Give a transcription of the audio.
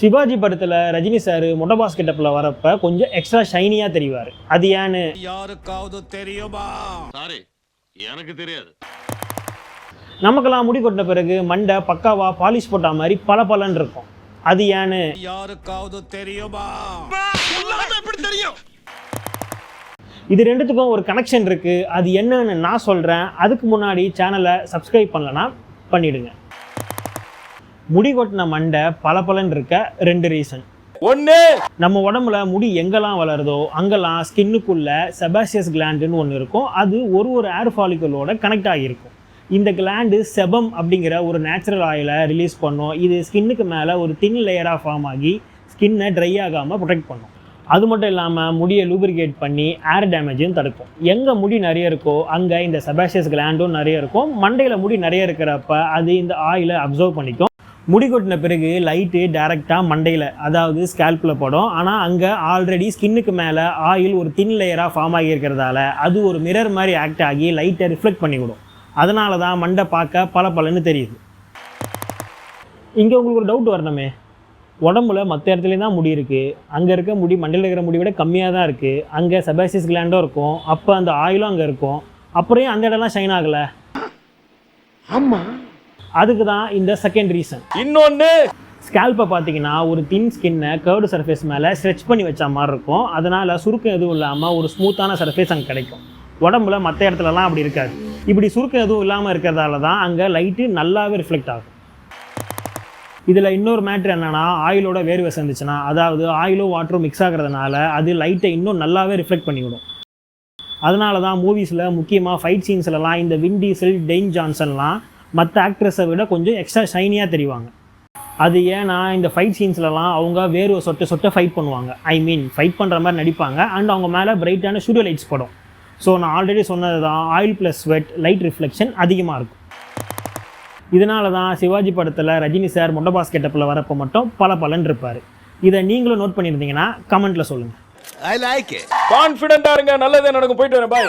சிவாஜி படத்தில் ரஜினி சார் மொட்டை பாஸ் கெட்டப்பில் வரப்ப கொஞ்சம் எக்ஸ்ட்ரா ஷைனியாக தெரிவார். அது ஏன்னு யாருக்காவது தெரியுமா? சாரி, எனக்கு தெரியாது. நமக்கெல்லாம் முடி கொட்டின பிறகு மண்டை பக்காவாக பாலிஷ் போட்ட மாதிரி பல இருக்கும். அது ஏன்னு யாருக்காவது தெரியுமா? தெரியும். இது ரெண்டுத்துக்கும் ஒரு கனெக்ஷன் இருக்குது. அது என்னன்னு நான் சொல்கிறேன். அதுக்கு முன்னாடி சேனலை சப்ஸ்கிரைப் பண்ணலன்னா பண்ணிவிடுங்க. முடி கொட்டின மண்டை பலன்னு இருக்க 2 ரீசன். ஒன்று, நம்ம உடம்புல முடி எங்கெல்லாம் வளருதோ அங்கெல்லாம் ஸ்கின்னுக்குள்ள செபாசியஸ் கிளாண்டுன்னு ஒன்று இருக்கும். அது ஒரு ஏர் ஃபாலிக்கலோட கனெக்ட் ஆகியிருக்கும். இந்த கிளாண்டு செபம் அப்படிங்கிற ஒரு நேச்சுரல் ஆயிலை ரிலீஸ் பண்ணும். இது ஸ்கின்னுக்கு மேலே ஒரு தின் லேயராக ஃபார்ம் ஆகி ஸ்கின்னை ட்ரை ஆகாமல் ப்ரொடெக்ட் பண்ணும். அது மட்டும் இல்லாமல் முடியை லூப்ரிகேட் பண்ணி ஏர் டேமேஜையும் தடுக்கும். எங்கே முடி நிறைய இருக்கோ அங்கே இந்த செபாசியஸ் கிளாண்டும் நிறைய இருக்கும். மண்டையில் முடி நிறைய இருக்கிறப்ப அது இந்த ஆயிலை அப்சர்வ் பண்ணிக்கும். முடி கொட்டின பிறகு லைட்டு டைரெக்டாக மண்டையில், அதாவது ஸ்கேல்பில் படும். ஆனால் அங்கே ஆல்ரெடி ஸ்கின்னுக்கு மேலே ஆயில் ஒரு தின் லேயராக ஃபார்ம் ஆகி இருக்கிறதால அது ஒரு மிரர் மாதிரி ஆக்ட் ஆகி லைட்டை ரிஃப்ளெக்ட் பண்ணிவிடும். அதனால தான் மண்டை பார்க்க பலன்னு தெரியுது. இங்கே உங்களுக்கு ஒரு டவுட் வரணுமே, உடம்புல மற்ற இடத்துலையும் தான் முடி இருக்குது, அங்கே இருக்க முடி மண்டையில் இருக்கிற முடி விட கம்மியாக தான் இருக்குது, அங்கே செபாசியஸ் கிளாண்டும் இருக்கும், அப்போ அந்த ஆயிலும் அங்கே இருக்கும், அப்புறம் அந்த இடம்லாம் ஷைன் ஆகலை. ஆமாம், அதுக்கு தான் இந்த செகண்ட் ரீசன். இன்னொன்று, ஸ்கேல்ப்பை பார்த்தீங்கன்னா ஒரு தின் ஸ்கின்னை கர்வ்டு சர்ஃபேஸ் மேலே ஸ்ட்ரெச் பண்ணி வச்ச மாதிரி இருக்கும். அதனால் சுருக்கம் எதுவும் இல்லாமல் ஒரு ஸ்மூத்தான சர்ஃபேஸ் அங்கே கிடைக்கும். உடம்புல மற்ற இடத்துலலாம் அப்படி இருக்காது. இப்படி சுருக்கம் எதுவும் இல்லாமல் இருக்கிறதால தான் அங்கே லைட்டு நல்லாவே ரிஃப்ளெக்ட் ஆகும். இதில் இன்னொரு மேட்ரு என்னென்னா, ஆயிலோட வேர்வை சேர்ந்துச்சுன்னா, அதாவது ஆயிலும் வாட்டரும் மிக்ஸ் ஆகிறதுனால அது லைட்டை இன்னும் நல்லாவே ரிஃப்ளெக்ட் பண்ணிவிடும். அதனால தான் மூவிஸில் முக்கியமாக ஃபைட் சீன்ஸ்லலாம் இந்த வின் டீசல், டெய்ன் ஜான்சன்லாம் மற்ற ஆக்ட்ரஸை விட கொஞ்சம் எக்ஸ்ட்ரா ஷைனியாக தெரிவாங்க. அது ஏன்னா இந்த ஃபைட் சீன்ஸ்லலாம் அவங்க வேர்வை சொட்ட ஃபைட் பண்ணுவாங்க. ஃபைட் பண்ணுற மாதிரி நடிப்பாங்க. அண்ட் அவங்க மேலே பிரைட்டான ஸ்டூடியோ லைட்ஸ் படும். ஸோ நான் ஆல்ரெடி சொன்னது தான், oil plus sweat, light reflection அதிகமாக இருக்கும். இதனால தான் சிவாஜி படத்தில் ரஜினி சார் மொட்டை பாஸ் கெட்டப்பில் வரப்போ மட்டும் பலன்னு இருப்பார். இதை நீங்களும் நோட் பண்ணியிருந்தீங்கன்னா கமெண்ட்டில் சொல்லுங்கள். I like it. கான்ஃபிடென்ட்டாக இருங்க, நல்லதே நடக்கும். போயிட்டு வரேன், பாய்.